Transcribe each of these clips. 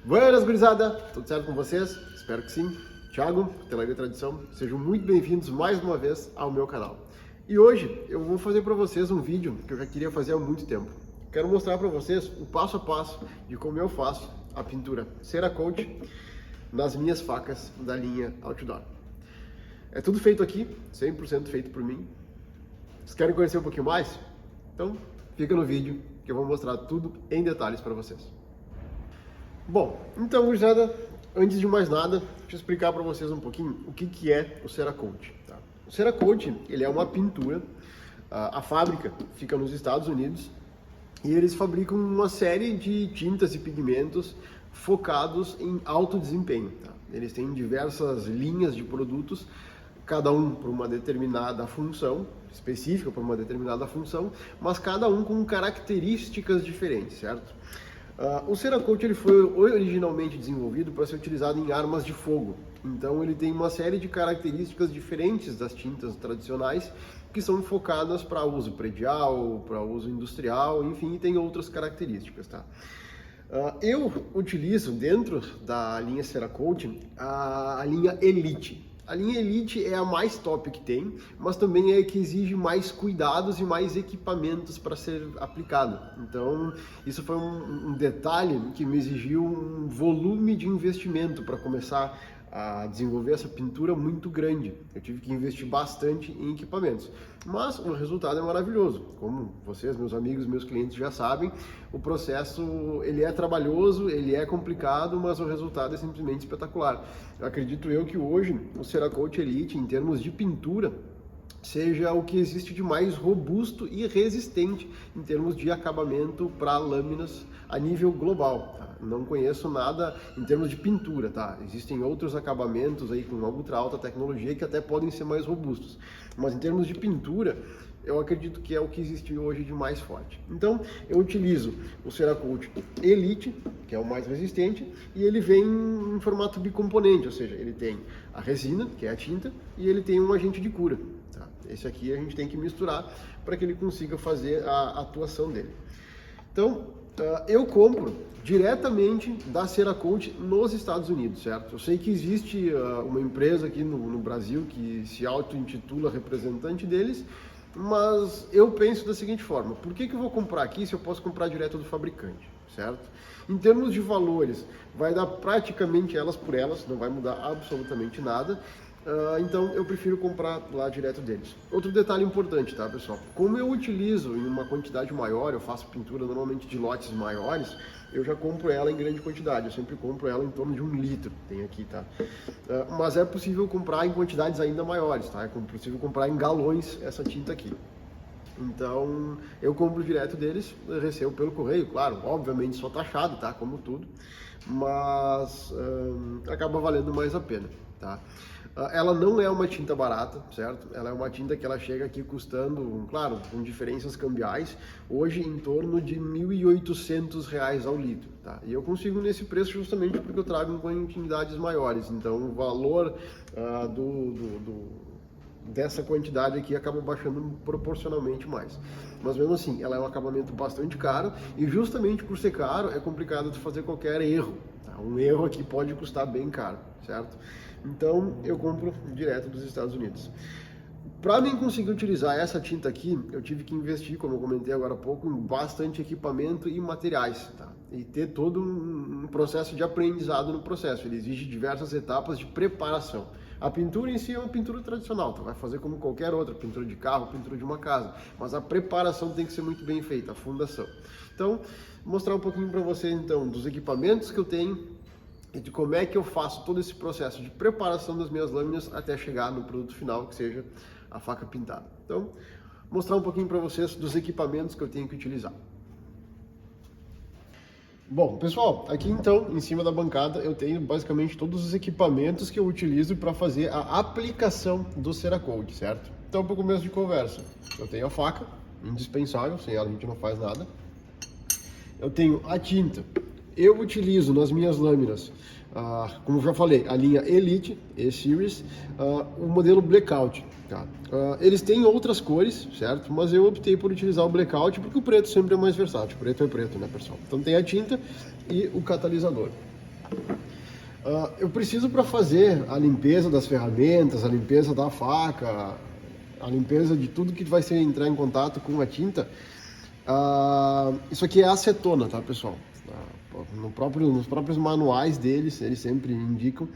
Buenas, gurizada! Tudo certo com vocês? Espero que sim. Thiago, Telaria Tradição, sejam muito bem-vindos mais uma vez ao meu canal. E hoje eu vou fazer para vocês um vídeo que eu já queria fazer há muito tempo. Quero mostrar para vocês o passo a passo de como eu faço a pintura Cerakote nas minhas facas da linha Outdoor. É tudo feito aqui, 100% feito por mim. Vocês querem conhecer um pouquinho mais? Então fica no vídeo que eu vou mostrar tudo em detalhes para vocês. Bom, então, gurizada, antes de mais nada, deixa eu explicar para vocês um pouquinho o que é o Cerakote. Tá? O Cerakote, ele é uma pintura, a fábrica fica nos Estados Unidos e eles fabricam uma série de tintas e pigmentos focados em alto desempenho. Tá? Eles têm diversas linhas de produtos, cada um para uma determinada função, específica para uma determinada função, mas cada um com características diferentes, certo? O Cerakote ele foi originalmente desenvolvido para ser utilizado em armas de fogo, então ele tem uma série de características diferentes das tintas tradicionais que são focadas para uso predial, para uso industrial, enfim, e tem outras características, tá? Eu utilizo dentro da linha Cerakote a linha Elite. A linha Elite é a mais top que tem, mas também é a que exige mais cuidados e mais equipamentos para ser aplicado. Então, isso foi um detalhe que me exigiu um volume de investimento para começar a desenvolver essa pintura muito grande. Eu tive que investir bastante em equipamentos, mas o resultado é maravilhoso. Como vocês, meus amigos, meus clientes já sabem, o processo ele é trabalhoso, ele é complicado, mas o resultado é simplesmente espetacular. Eu acredito que hoje o Cerakote Elite, em termos de pintura, seja o que existe de mais robusto e resistente em termos de acabamento para lâminas a nível global. Tá? Não conheço nada em termos de pintura, tá? Existem outros acabamentos aí com ultra alta tecnologia que até podem ser mais robustos, mas em termos de pintura, eu acredito que é o que existe hoje de mais forte. Então, eu utilizo o Cerakote Elite, que é o mais resistente, e ele vem em formato bicomponente, ou seja, ele tem a resina, que é a tinta, e ele tem um agente de cura. Tá? Esse aqui a gente tem que misturar para que ele consiga fazer a atuação dele. Então, eu compro diretamente da Cerakote nos Estados Unidos, certo? Eu sei que existe uma empresa aqui no Brasil que se auto-intitula representante deles, mas eu penso da seguinte forma: por que eu vou comprar aqui se eu posso comprar direto do fabricante, certo? Em termos de valores, vai dar praticamente elas por elas, não vai mudar absolutamente nada. Então eu prefiro comprar lá direto deles. Outro detalhe importante, tá, pessoal? Como eu utilizo em uma quantidade maior, eu faço pintura normalmente de lotes maiores, eu já compro ela em grande quantidade. Eu sempre compro ela em torno de 1 litro, tem aqui, tá? Mas é possível comprar em quantidades ainda maiores, tá? É possível comprar em galões essa tinta aqui. Então eu compro direto deles, recebo pelo correio, claro, obviamente só taxado, tá? Como tudo, mas acaba valendo mais a pena, tá? Ela não é uma tinta barata, certo? Ela é uma tinta que ela chega aqui custando, claro, com diferenças cambiais, hoje em torno de R$ 1.800 ao litro, tá? E eu consigo nesse preço justamente porque eu trago em quantidades maiores, então o valor dessa quantidade aqui acaba baixando proporcionalmente mais. Mas mesmo assim, ela é um acabamento bastante caro e justamente por ser caro é complicado de fazer qualquer erro. Tá? Um erro aqui pode custar bem caro, certo? Então eu compro direto dos Estados Unidos. Para mim conseguir utilizar essa tinta aqui, eu tive que investir, como eu comentei agora há pouco, em bastante equipamento e materiais, tá? E ter todo um processo de aprendizado no processo. Ele exige diversas etapas de preparação. A pintura em si é uma pintura tradicional, tu vai fazer como qualquer outra, pintura de carro, pintura de uma casa, mas a preparação tem que ser muito bem feita, a fundação. Então, vou mostrar um pouquinho para vocês então dos equipamentos que eu tenho e de como é que eu faço todo esse processo de preparação das minhas lâminas até chegar no produto final, que seja a faca pintada. Então, vou mostrar um pouquinho para vocês dos equipamentos que eu tenho que utilizar. Bom, pessoal, aqui então, em cima da bancada, eu tenho basicamente todos os equipamentos que eu utilizo para fazer a aplicação do Cerakote, certo? Então, para o começo de conversa, eu tenho a faca, indispensável, sem ela a gente não faz nada. Eu tenho a tinta. Eu utilizo nas minhas lâminas, como já falei, a linha Elite, E-Series, o modelo Blackout. Tá? Eles têm outras cores, certo? Mas eu optei por utilizar o Blackout porque o preto sempre é mais versátil. Preto é preto, né, pessoal? Então tem a tinta e o catalisador. Eu preciso para fazer a limpeza das ferramentas, a limpeza da faca, a limpeza de tudo que vai entrar em contato com a tinta. Isso aqui é acetona, tá, pessoal? Nos próprios manuais deles, eles sempre indicam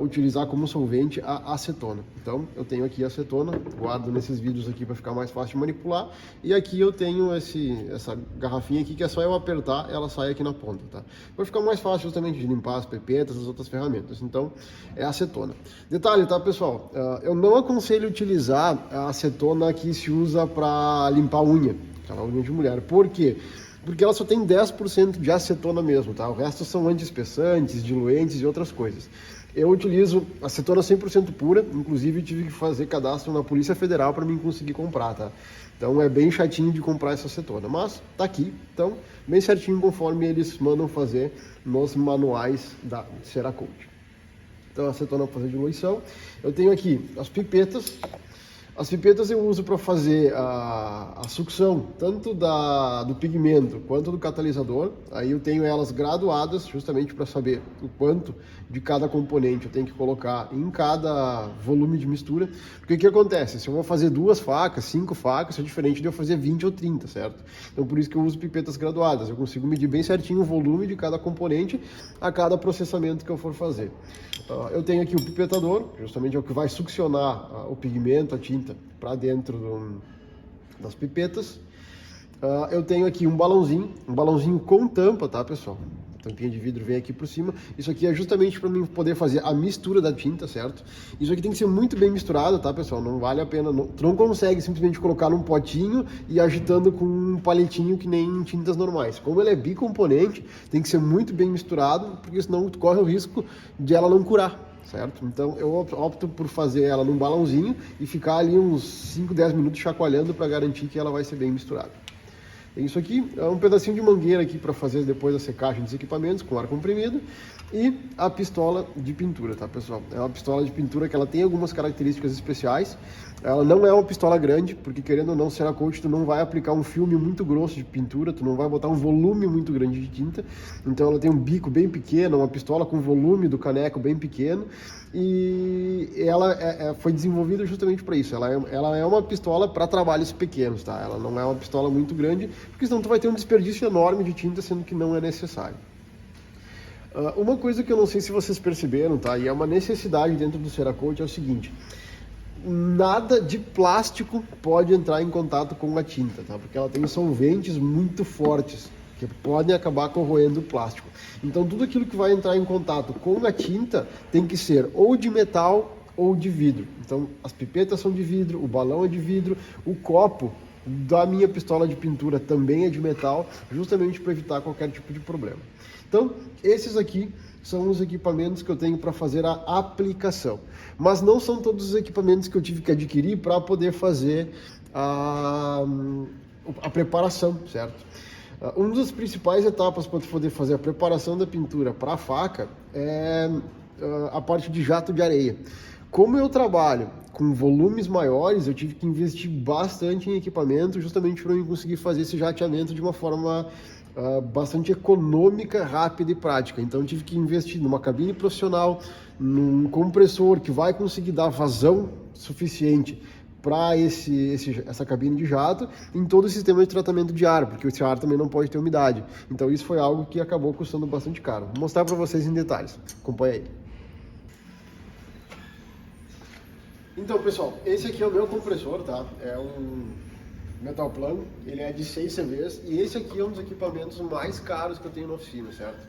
utilizar como solvente a acetona. Então, eu tenho aqui a acetona, guardo nesses vidros aqui para ficar mais fácil de manipular. E aqui eu tenho essa garrafinha aqui que é só eu apertar, ela sai aqui na ponta, tá? Para ficar mais fácil justamente de limpar as pepetas, as outras ferramentas. Então, é a acetona. Detalhe, tá, pessoal? Eu não aconselho utilizar a acetona que se usa para limpar a unha, aquela unha de mulher. Por quê? Porque ela só tem 10% de acetona mesmo, tá? O resto são antiespessantes, diluentes e outras coisas. Eu utilizo acetona 100% pura, inclusive tive que fazer cadastro na Polícia Federal para mim conseguir comprar, tá? Então é bem chatinho de comprar essa acetona, mas tá aqui, então bem certinho conforme eles mandam fazer nos manuais da Cerakote. Então acetona para fazer diluição. Eu tenho aqui as pipetas. As pipetas eu uso para fazer a sucção, tanto do pigmento quanto do catalisador. Aí eu tenho elas graduadas, justamente para saber o quanto de cada componente eu tenho que colocar em cada volume de mistura. Porque o que acontece? Se eu vou fazer 2 facas, 5 facas, é diferente de eu fazer 20 ou 30, certo? Então por isso que eu uso pipetas graduadas. Eu consigo medir bem certinho o volume de cada componente a cada processamento que eu for fazer. Eu tenho aqui o pipetador, justamente é o que vai succionar o pigmento, a tinta, para dentro das pipetas. Eu tenho aqui um balãozinho com tampa, tá, pessoal? A tampinha de vidro vem aqui por cima. Isso aqui é justamente para mim poder fazer a mistura da tinta, certo? Isso aqui tem que ser muito bem misturado, tá, pessoal? Não vale a pena, tu não consegue simplesmente colocar num potinho e agitando com um palitinho que nem tintas normais. Como ela é bicomponente, tem que ser muito bem misturado, porque senão tu corre o risco de ela não curar, certo? Então eu opto por fazer ela num balãozinho e ficar ali uns 5, 10 minutos chacoalhando para garantir que ela vai ser bem misturada. Isso aqui é um pedacinho de mangueira aqui para fazer depois a secagem dos equipamentos com ar comprimido e a pistola de pintura, tá, pessoal? É uma pistola de pintura que ela tem algumas características especiais. Ela não é uma pistola grande, porque querendo ou não, Cerakote, tu não vai aplicar um filme muito grosso de pintura, tu não vai botar um volume muito grande de tinta. Então ela tem um bico bem pequeno, uma pistola com volume do caneco bem pequeno. E ela foi desenvolvida justamente para isso. Ela é uma pistola para trabalhos pequenos, tá? Ela não é uma pistola muito grande, porque senão tu vai ter um desperdício enorme de tinta, sendo que não é necessário. Uma coisa que eu não sei se vocês perceberam, tá? E é uma necessidade dentro do Cerakote é o seguinte: nada de plástico pode entrar em contato com a tinta, tá? Porque ela tem solventes muito fortes que podem acabar corroendo o plástico. Então tudo aquilo que vai entrar em contato com a tinta tem que ser ou de metal ou de vidro. Então as pipetas são de vidro, o balão é de vidro, o copo da minha pistola de pintura também é de metal, justamente para evitar qualquer tipo de problema. Então esses aqui são os equipamentos que eu tenho para fazer a aplicação. Mas não são todos os equipamentos que eu tive que adquirir para poder fazer a preparação, certo? Uma das principais etapas para poder fazer a preparação da pintura para a faca é a parte de jato de areia. Como eu trabalho com volumes maiores, eu tive que investir bastante em equipamento justamente para eu conseguir fazer esse jateamento de uma forma bastante econômica, rápida e prática. Então eu tive que investir numa cabine profissional, num compressor que vai conseguir dar vazão suficiente para essa cabine de jato, em todo o sistema de tratamento de ar, porque esse ar também não pode ter umidade. Então isso foi algo que acabou custando bastante caro. Vou mostrar para vocês em detalhes. Acompanha aí. Então, pessoal, esse aqui é o meu compressor, tá? É um metal plano, ele é de 6 CVs e esse aqui é um dos equipamentos mais caros que eu tenho na oficina, certo?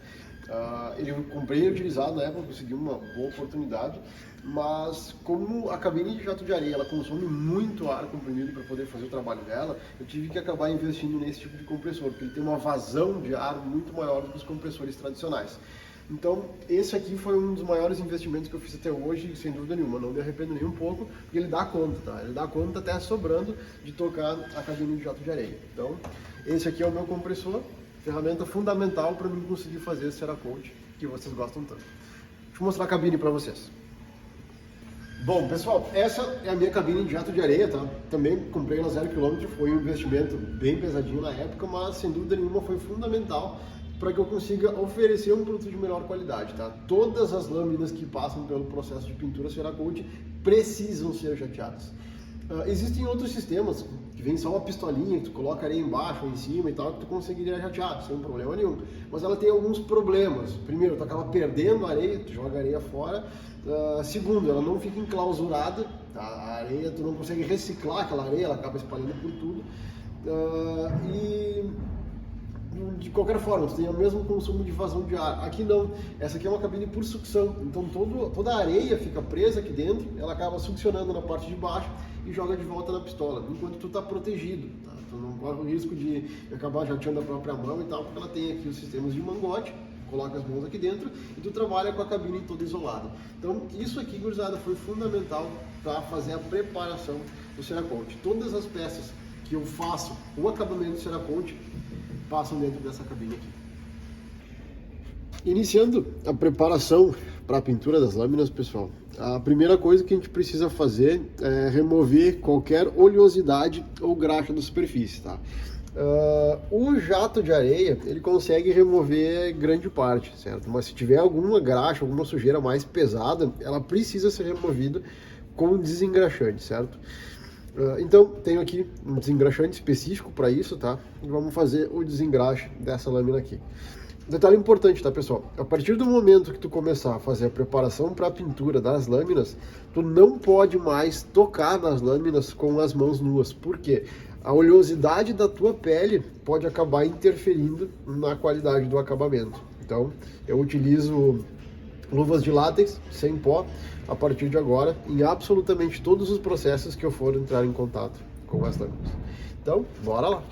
Ele eu comprei utilizado na época, consegui uma boa oportunidade, mas como a cabine de jato de areia ela consome muito ar comprimido para poder fazer o trabalho dela, eu tive que acabar investindo nesse tipo de compressor, porque ele tem uma vazão de ar muito maior do que os compressores tradicionais. Então, esse aqui foi um dos maiores investimentos que eu fiz até hoje, sem dúvida nenhuma, não me arrependo nem um pouco, porque ele dá conta, tá? Ele dá conta até sobrando de tocar a cabine de jato de areia. Então, esse aqui é o meu compressor, ferramenta fundamental para mim conseguir fazer esse Cerakote que vocês gostam tanto. Deixa eu mostrar a cabine para vocês. Bom, pessoal, essa é a minha cabine de jato de areia, tá? Também comprei na 0 km, foi um investimento bem pesadinho na época, mas sem dúvida nenhuma foi fundamental para que eu consiga oferecer um produto de melhor qualidade, tá? Todas as lâminas que passam pelo processo de pintura Cerakote precisam ser jateadas. Existem outros sistemas que vem só uma pistolinha, que tu coloca areia embaixo ou em cima e tal, que tu conseguiria jatear, sem problema nenhum. Mas ela tem alguns problemas. Primeiro, tu acaba perdendo a areia, tu joga a areia fora. Segundo, ela não fica enclausurada, tá? A areia, tu não consegue reciclar aquela areia, ela acaba espalhando por tudo. E de qualquer forma, você tem o mesmo consumo de vazão de ar. Aqui não, essa aqui é uma cabine por sucção, então toda a areia fica presa aqui dentro, ela acaba succionando na parte de baixo e joga de volta na pistola, enquanto tu está protegido, tá? Tu não corre o risco de acabar jateando a própria mão e tal, porque ela tem aqui os sistemas de mangote, coloca as mãos aqui dentro e tu trabalha com a cabine toda isolada. Então isso aqui, gurizada, foi fundamental para fazer a preparação do Cerakote. Todas as peças que eu faço o acabamento do Cerakote passam dentro dessa cabine aqui. Iniciando a preparação para a pintura das lâminas, pessoal, a primeira coisa que a gente precisa fazer é remover qualquer oleosidade ou graxa da superfície, tá? O jato de areia, ele consegue remover grande parte, certo? Mas se tiver alguma graxa, alguma sujeira mais pesada, ela precisa ser removida com desengraxante, certo? Então, tenho aqui um desengraxante específico para isso, tá? E vamos fazer o desengraxe dessa lâmina aqui. Detalhe importante, tá, pessoal? A partir do momento que tu começar a fazer a preparação para a pintura das lâminas, tu não pode mais tocar nas lâminas com as mãos nuas. Por quê? A oleosidade da tua pele pode acabar interferindo na qualidade do acabamento. Então, eu utilizo luvas de látex sem pó a partir de agora em absolutamente todos os processos que eu for entrar em contato com as lâminas. Então, bora lá!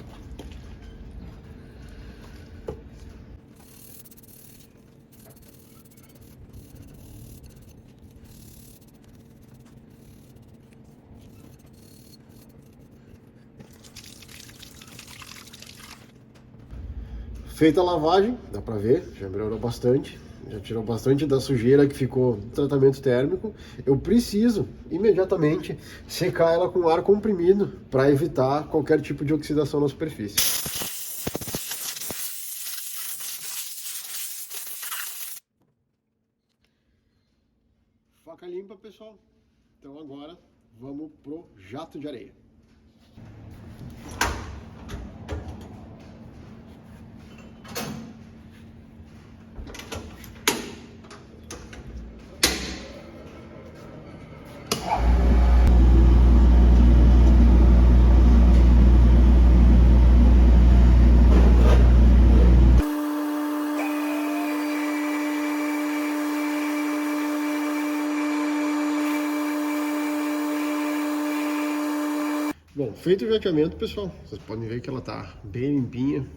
Feita a lavagem, dá pra ver, já melhorou bastante. Já tirou bastante da sujeira que ficou no tratamento térmico. Eu preciso imediatamente secar ela com ar comprimido para evitar qualquer tipo de oxidação na superfície. Faca limpa, pessoal. Então agora vamos pro jato de areia. Bom, feito o jateamento, pessoal, vocês podem ver que ela tá bem limpinha,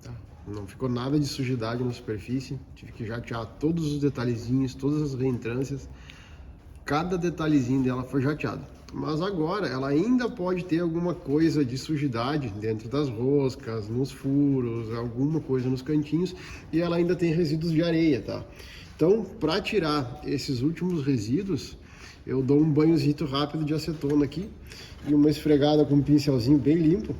tá? Não ficou nada de sujidade na superfície. Tive que jatear todos os detalhezinhos, todas as reentrâncias, cada detalhezinho dela foi jateado. Mas agora ela ainda pode ter alguma coisa de sujidade dentro das roscas, nos furos, alguma coisa nos cantinhos, e ela ainda tem resíduos de areia, tá? Então, para tirar esses últimos resíduos, eu dou um banhozinho rápido de acetona aqui e uma esfregada com um pincelzinho bem limpo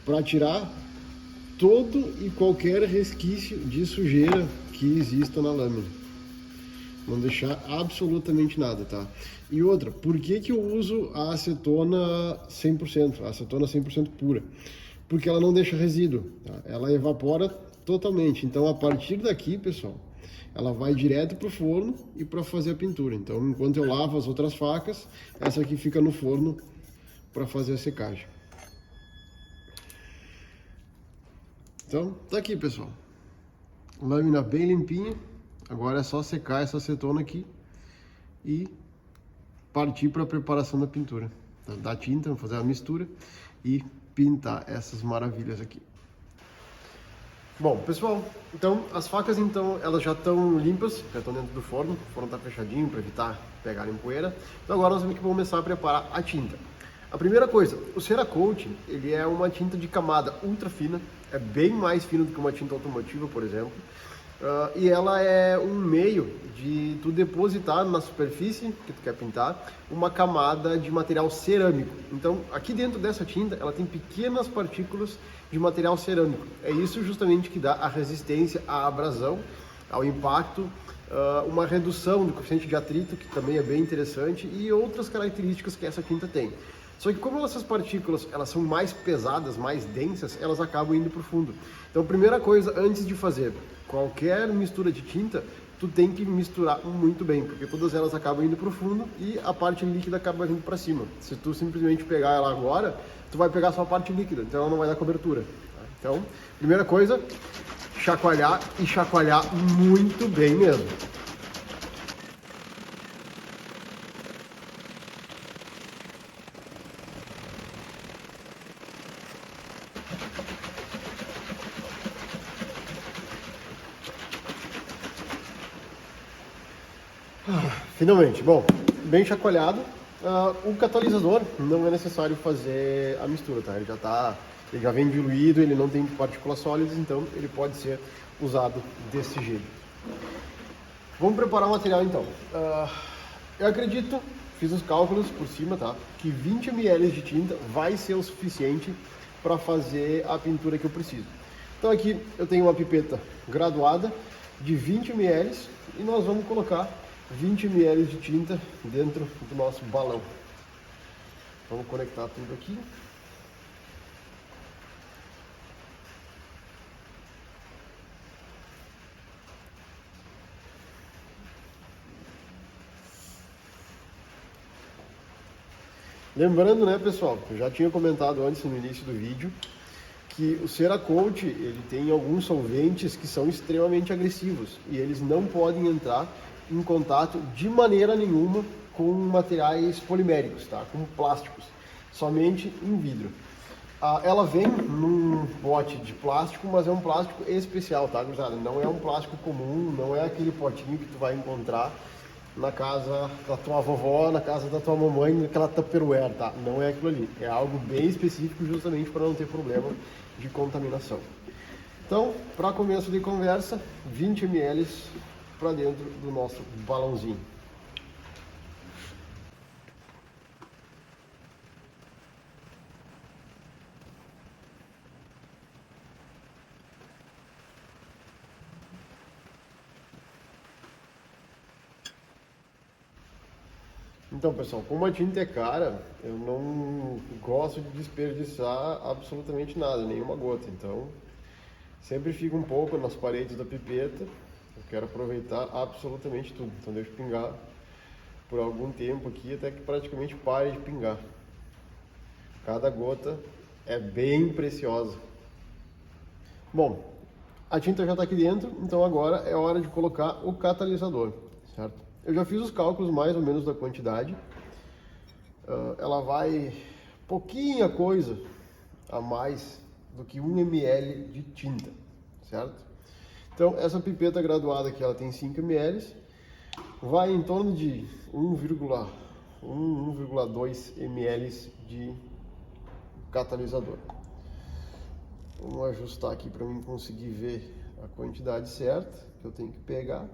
para tirar todo e qualquer resquício de sujeira que exista na lâmina. Não deixar absolutamente nada, tá? E outra, por que que eu uso a acetona 100%, a acetona 100% pura? Porque ela não deixa resíduo, tá? Ela evapora totalmente. Então, a partir daqui, pessoal, ela vai direto para o forno e para fazer a pintura. Então, enquanto eu lavo as outras facas, essa aqui fica no forno para fazer a secagem. Então, tá aqui, pessoal. Lâmina bem limpinha. Agora é só secar essa acetona aqui e partir para a preparação da pintura. Então, dar tinta, fazer a mistura e pintar essas maravilhas aqui. Bom, pessoal, então as facas elas já estão limpas, já estão dentro do forno, o forno está fechadinho para evitar pegarem poeira. Então agora nós vamos começar a preparar a tinta. A primeira coisa, o Cerakote, ele é uma tinta de camada ultra fina, é bem mais fino do que uma tinta automotiva, por exemplo. E ela é um meio de tu depositar na superfície que tu quer pintar uma camada de material cerâmico. Então, aqui dentro dessa tinta, ela tem pequenas partículas de material cerâmico. É isso justamente que dá a resistência à abrasão, ao impacto, uma redução do coeficiente de atrito, que também é bem interessante, e outras características que essa tinta tem. Só que como essas partículas elas são mais pesadas, mais densas, elas acabam indo para o fundo. Então, a primeira coisa, antes de fazer qualquer mistura de tinta, tu tem que misturar muito bem, porque todas elas acabam indo para o fundo e a parte líquida acaba vindo para cima. Se tu simplesmente pegar ela agora, tu vai pegar só a parte líquida, então ela não vai dar cobertura. Então, primeira coisa, chacoalhar e chacoalhar muito bem mesmo. Finalmente, bom, bem chacoalhado. O catalisador não é necessário fazer a mistura, tá? Ele já vem diluído, ele não tem partículas sólidas, então ele pode ser usado desse jeito. Vamos preparar o material então. Eu acredito, fiz os cálculos por cima, tá? Que 20 ml de tinta vai ser o suficiente para fazer a pintura que eu preciso. Então aqui eu tenho uma pipeta graduada de 20 ml e nós vamos colocar 20 ml de tinta dentro do nosso balão. Vamos conectar tudo aqui. Lembrando, né, pessoal, eu já tinha comentado antes no início do vídeo que o Cerakote, ele tem alguns solventes que são extremamente agressivos e eles não podem entrar em contato de maneira nenhuma com materiais poliméricos, tá? Com plásticos, somente em vidro. Ela vem num pote de plástico, mas é um plástico especial, tá, gurizada? Não é um plástico comum, não é aquele potinho que tu vai encontrar na casa da tua vovó, na casa da tua mamãe, naquela Tupperware, tá? Não é aquilo ali. É algo bem específico justamente para não ter problema de contaminação. Então, para começo de conversa, 20 ml para dentro do nosso balãozinho. Então, pessoal, como a tinta é cara, eu não gosto de desperdiçar absolutamente nada, nenhuma gota. Então, sempre fica um pouco nas paredes da pipeta. Eu quero aproveitar absolutamente tudo. Então, deixo pingar por algum tempo aqui, até que praticamente pare de pingar. Cada gota é bem preciosa. Bom, a tinta já está aqui dentro, então agora é hora de colocar o catalisador, certo? Eu já fiz os cálculos mais ou menos da quantidade. Ela vai pouquinha coisa a mais do que 1 ml de tinta, certo? Então essa pipeta graduada aqui, ela tem 5 ml, vai em torno de 1,2 ml de catalisador. Vamos ajustar aqui para mim conseguir ver a quantidade certa que eu tenho que pegar.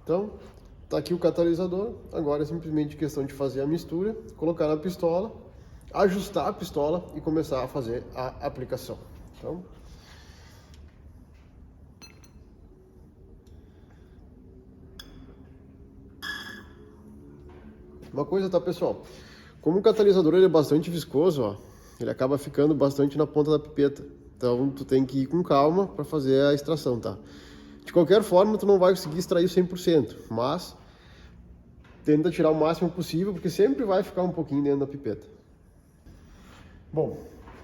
Então, tá aqui o catalisador, agora é simplesmente questão de fazer a mistura, colocar na pistola, ajustar a pistola e começar a fazer a aplicação. Então, uma coisa, tá, pessoal? Como o catalisador ele é bastante viscoso, ó, ele acaba ficando bastante na ponta da pipeta. Então, tu tem que ir com calma para fazer a extração, tá? De qualquer forma, tu não vai conseguir extrair 100%, mas tenta tirar o máximo possível, porque sempre vai ficar um pouquinho dentro da pipeta. Bom,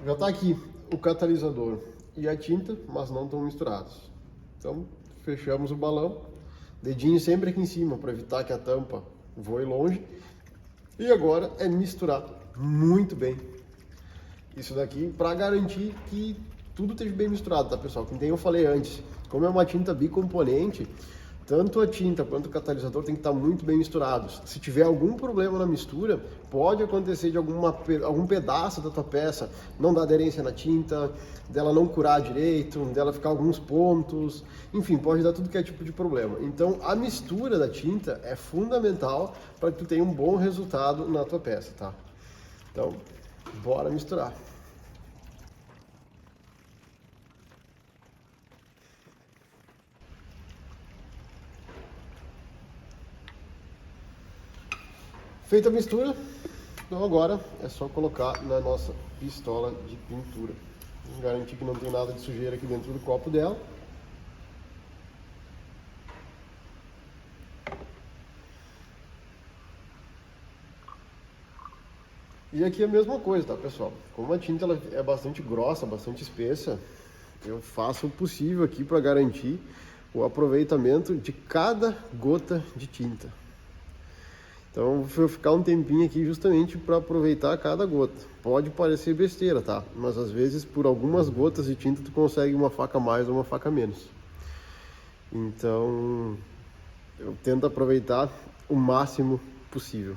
já está aqui o catalisador e a tinta, mas não estão misturados. Então, fechamos o balão, dedinho sempre aqui em cima para evitar que a tampa voe longe. E agora é misturar muito bem isso daqui para garantir que tudo esteja bem misturado, tá, pessoal? Como eu falei antes, como é uma tinta bicomponente, tanto a tinta quanto o catalisador tem que estar muito bem misturados. Se tiver algum problema na mistura, pode acontecer de algum pedaço da tua peça não dar aderência na tinta, dela não curar direito, dela ficar alguns pontos, enfim, pode dar tudo que é tipo de problema. Então, a mistura da tinta é fundamental para que tu tenha um bom resultado na tua peça, tá? Então, bora misturar. Feita a mistura, então agora é só colocar na nossa pistola de pintura. Vamos garantir que não tem nada de sujeira aqui dentro do copo dela. E aqui é a mesma coisa, tá, pessoal? Como a tinta ela é bastante grossa, bastante espessa, eu faço o possível aqui para garantir o aproveitamento de cada gota de tinta. Então vou ficar um tempinho aqui justamente para aproveitar cada gota. Pode parecer besteira, tá? Mas às vezes por algumas gotas de tinta tu consegue uma faca a mais ou uma faca a menos. Então eu tento aproveitar o máximo possível.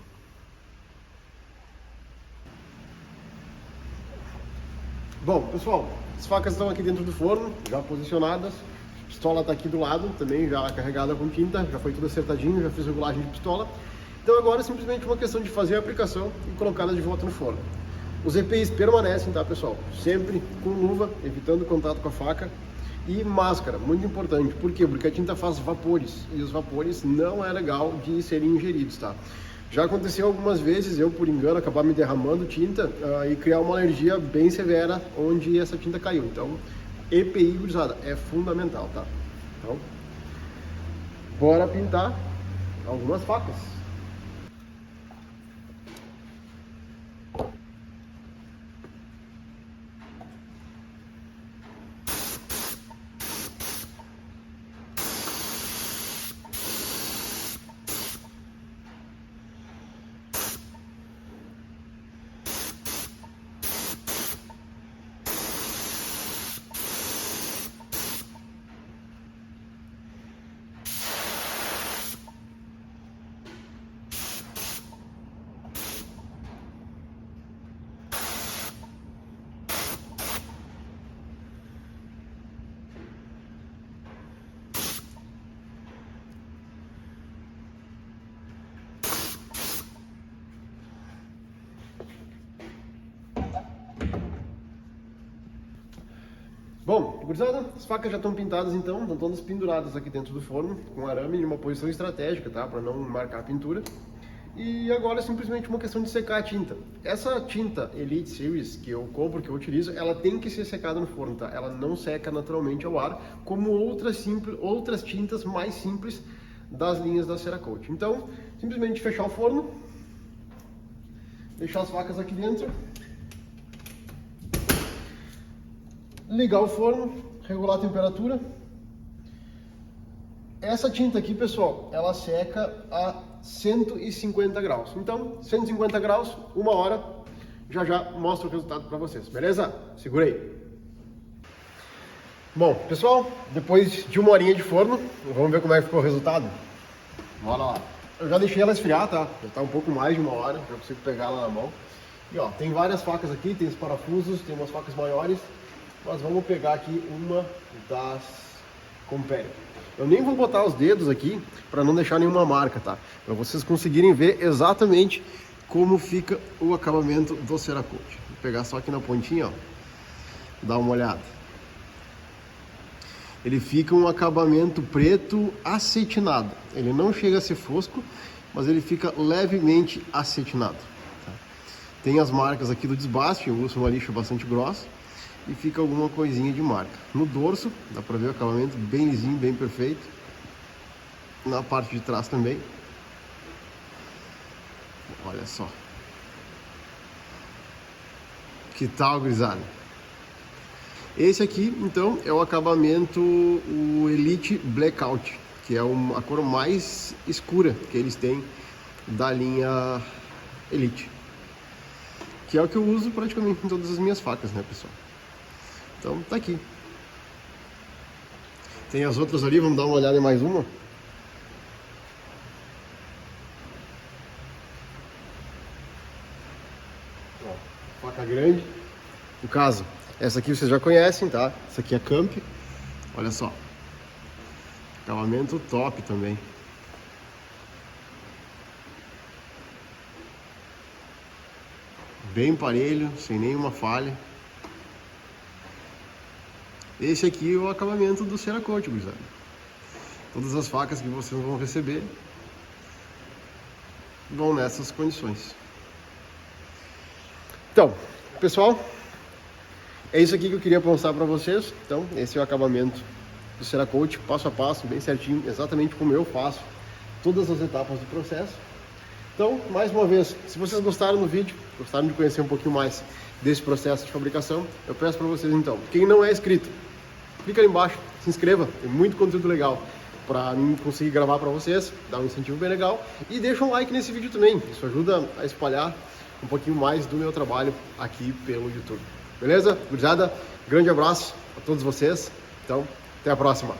Bom, pessoal, as facas estão aqui dentro do forno, já posicionadas. A pistola está aqui do lado, também já carregada com tinta, já foi tudo acertadinho, já fiz regulagem de pistola. Então agora é simplesmente uma questão de fazer a aplicação e colocá-la de volta no forno. Os EPIs permanecem, tá, pessoal? Sempre com luva, evitando contato com a faca. E máscara, muito importante. Por quê? Porque a tinta faz vapores. E os vapores não é legal de serem ingeridos, tá? Já aconteceu algumas vezes eu, por engano, acabar me derramando tinta e criar uma alergia bem severa onde essa tinta caiu. Então, EPI, gurizada, é fundamental, tá? Então, bora pintar algumas facas. Bom, gurizada, as facas já estão pintadas então, estão todas penduradas aqui dentro do forno, com arame em uma posição estratégica, tá? Para não marcar a pintura. E agora é simplesmente uma questão de secar a tinta. Essa tinta Elite Series que eu compro, que eu utilizo, ela tem que ser secada no forno, tá? Ela não seca naturalmente ao ar, como outras tintas mais simples das linhas da Cerakote. Então, simplesmente fechar o forno, deixar as facas aqui dentro, ligar o forno, regular a temperatura. Essa tinta aqui, pessoal, ela seca a 150 graus. Então, 150 graus, 1 hora, já mostro o resultado para vocês, beleza? Segura aí. Bom, pessoal, depois de 1 horinha de forno, vamos ver como é que ficou o resultado? Bora lá. Eu já deixei ela esfriar, tá? Já tá um pouco mais de 1 hora, já consigo pegar ela na mão. E ó, tem várias facas aqui, tem os parafusos, tem umas facas maiores. Nós vamos pegar aqui uma das Compere. Eu nem vou botar os dedos aqui para não deixar nenhuma marca, tá? Para vocês conseguirem ver exatamente como fica o acabamento do Cerakote. Vou pegar só aqui na pontinha, ó. Dá uma olhada. Ele fica um acabamento preto acetinado. Ele não chega a ser fosco, mas ele fica levemente acetinado. Tá? Tem as marcas aqui do desbaste, eu uso uma lixa bastante grossa. E fica alguma coisinha de marca. No dorso, dá pra ver o acabamento bem lisinho, bem perfeito. Na parte de trás também. Olha só. Que tal, gurizada? Esse aqui, então, é o acabamento, o Elite Blackout, que é a cor mais escura que eles têm da linha Elite. Que é o que eu uso praticamente em todas as minhas facas, né, pessoal? Então, tá aqui. Tem as outras ali, vamos dar uma olhada em mais uma. Ó, faca grande. No caso, essa aqui vocês já conhecem, tá? Essa aqui é Camp. Olha só. Acabamento top também. Bem parelho, sem nenhuma falha. Esse aqui é o acabamento do Cerakote, gurizada. Todas as facas que vocês vão receber vão nessas condições. Então, pessoal, é isso aqui que eu queria mostrar para vocês. Então, esse é o acabamento do Cerakote, passo a passo, bem certinho, exatamente como eu faço todas as etapas do processo. Então, mais uma vez, se vocês gostaram do vídeo, gostaram de conhecer um pouquinho mais desse processo de fabricação, eu peço para vocês então, quem não é inscrito, clica ali embaixo, se inscreva, tem muito conteúdo legal para mim conseguir gravar para vocês, dar um incentivo bem legal, e deixa um like nesse vídeo também, isso ajuda a espalhar um pouquinho mais do meu trabalho aqui pelo YouTube. Beleza? Gurizada, grande abraço a todos vocês, então até a próxima.